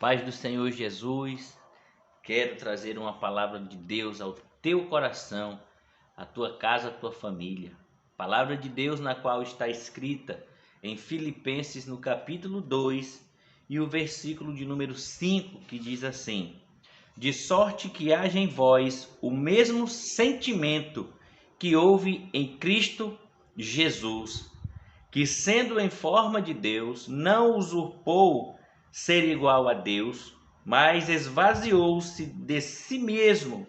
Paz do Senhor Jesus, quero trazer uma palavra de Deus ao teu coração, à tua casa, à tua família. Palavra de Deus na qual está escrita em Filipenses no capítulo 2 e o versículo de número 5, que diz assim: de sorte que haja em vós o mesmo sentimento que houve em Cristo Jesus, que sendo em forma de Deus, não usurpou ser igual a Deus, mas esvaziou-se de si mesmo,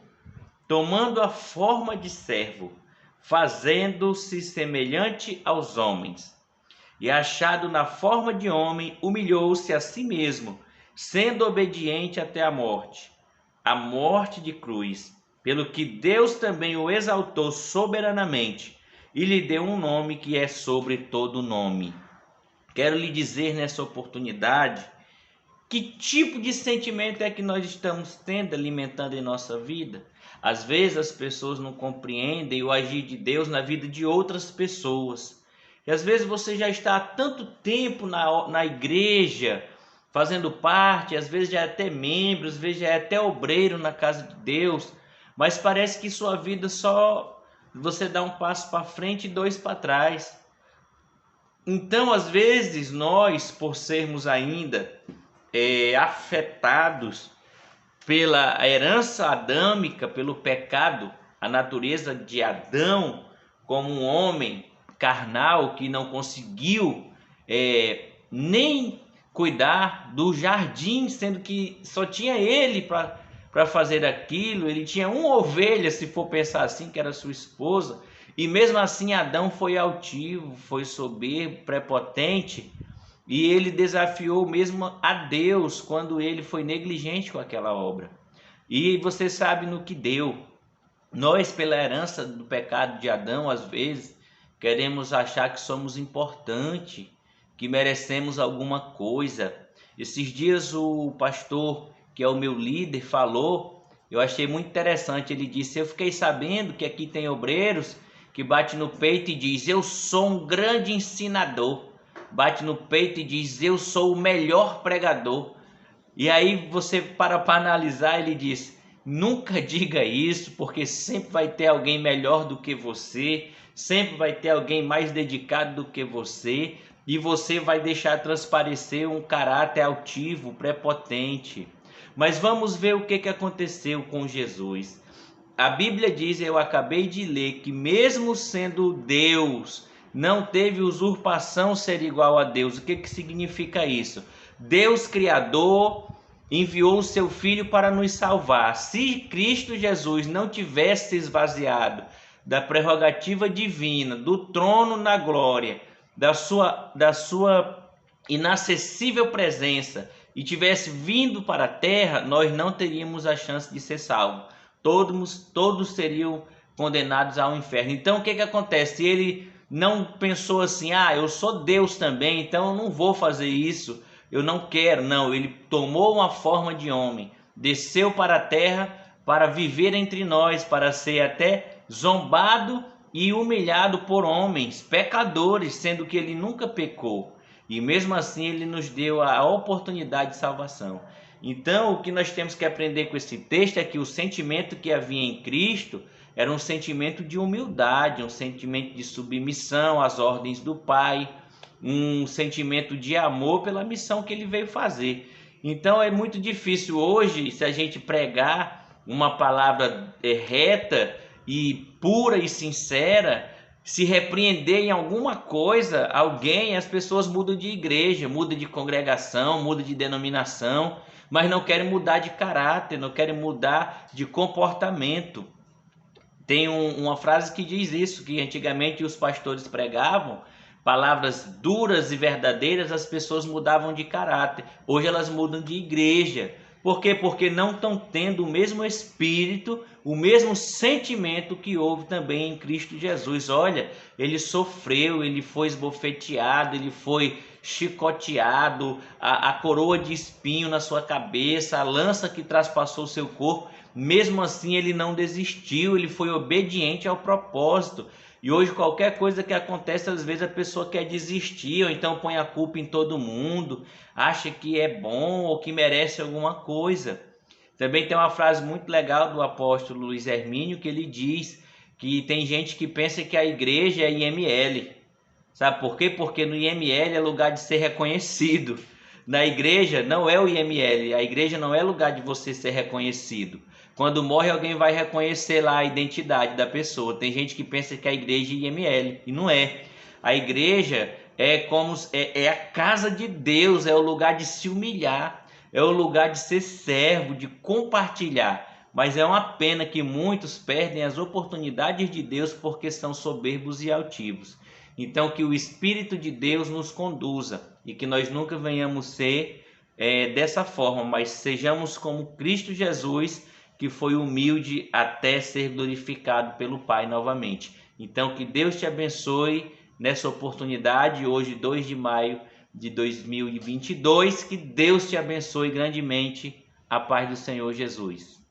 tomando a forma de servo, fazendo-se semelhante aos homens. E achado na forma de homem, humilhou-se a si mesmo, sendo obediente até a morte de cruz, pelo que Deus também o exaltou soberanamente e lhe deu um nome que é sobre todo nome. Quero lhe dizer nessa oportunidade que tipo de sentimento é que nós estamos tendo, alimentando em nossa vida. Às vezes as pessoas não compreendem o agir de Deus na vida de outras pessoas. E às vezes você já está há tanto tempo na igreja, fazendo parte, às vezes já é até membro, às vezes já é até obreiro na casa de Deus, mas parece que sua vida só você dá um passo para frente e dois para trás. Então, às vezes, nós, por sermos ainda afetados pela herança adâmica, pelo pecado, a natureza de Adão, como um homem carnal que não conseguiu nem cuidar do jardim, sendo que só tinha ele para fazer aquilo. Ele tinha uma ovelha, se for pensar assim, que era sua esposa, e mesmo assim Adão foi altivo, foi soberbo, prepotente, e ele desafiou mesmo a Deus quando ele foi negligente com aquela obra. E você sabe no que deu. Nós, pela herança do pecado de Adão, às vezes, queremos achar que somos importantes, que merecemos alguma coisa. Esses dias o pastor, que é o meu líder, falou, eu achei muito interessante. Ele disse: eu fiquei sabendo que aqui tem obreiros que bate no peito e diz: eu sou um grande ensinador. Bate no peito e diz: eu sou o melhor pregador. E aí você para analisar, ele diz: nunca diga isso, porque sempre vai ter alguém melhor do que você, sempre vai ter alguém mais dedicado do que você, e você vai deixar transparecer um caráter altivo, prepotente. Mas vamos ver o que aconteceu com Jesus. A Bíblia diz, eu acabei de ler, que mesmo sendo Deus, não teve usurpação ser igual a Deus. O que significa isso? Deus Criador enviou o seu Filho para nos salvar. Se Cristo Jesus não tivesse se esvaziado da prerrogativa divina, do trono na glória, da sua inacessível presença, e tivesse vindo para a terra, nós não teríamos a chance de ser salvos. Todos seriam condenados ao inferno. Então o que acontece? Ele não pensou assim: eu sou Deus também, então eu não vou fazer isso, eu não quero. Não, ele tomou uma forma de homem, desceu para a terra para viver entre nós, para ser até zombado e humilhado por homens, pecadores, sendo que ele nunca pecou. E mesmo assim ele nos deu a oportunidade de salvação. Então o que nós temos que aprender com esse texto é que o sentimento que havia em Cristo era um sentimento de humildade, um sentimento de submissão às ordens do Pai, um sentimento de amor pela missão que ele veio fazer. Então é muito difícil hoje, se a gente pregar uma palavra reta e pura e sincera, se repreender em alguma coisa alguém, as pessoas mudam de igreja, mudam de congregação, mudam de denominação, mas não querem mudar de caráter, não querem mudar de comportamento. Tem uma frase que diz isso, que antigamente os pastores pregavam palavras duras e verdadeiras, as pessoas mudavam de caráter. Hoje elas mudam de igreja. Por quê? Porque não estão tendo o mesmo espírito, o mesmo sentimento que houve também em Cristo Jesus. Olha, ele sofreu, ele foi esbofeteado, ele foi chicoteado, a coroa de espinho na sua cabeça, a lança que traspassou o seu corpo. Mesmo assim ele não desistiu, ele foi obediente ao propósito. E hoje qualquer coisa que acontece, às vezes a pessoa quer desistir, ou então põe a culpa em todo mundo, acha que é bom ou que merece alguma coisa. Também tem uma frase muito legal do apóstolo Luiz Hermínio, que ele diz que tem gente que pensa que a igreja é IML. Sabe por quê? Porque no IML é lugar de ser reconhecido. Na igreja não é o IML, a igreja não é lugar de você ser reconhecido. Quando morre, alguém vai reconhecer lá a identidade da pessoa. Tem gente que pensa que a igreja é IML, e não é. A igreja é a casa de Deus, é o lugar de se humilhar, é o lugar de ser servo, de compartilhar. Mas é uma pena que muitos perdem as oportunidades de Deus porque são soberbos e altivos. Então, que o Espírito de Deus nos conduza e que nós nunca venhamos ser dessa forma, mas sejamos como Cristo Jesus, que foi humilde até ser glorificado pelo Pai novamente. Então, que Deus te abençoe nessa oportunidade, hoje, 2 de maio de 2022, que Deus te abençoe grandemente. A paz do Senhor Jesus.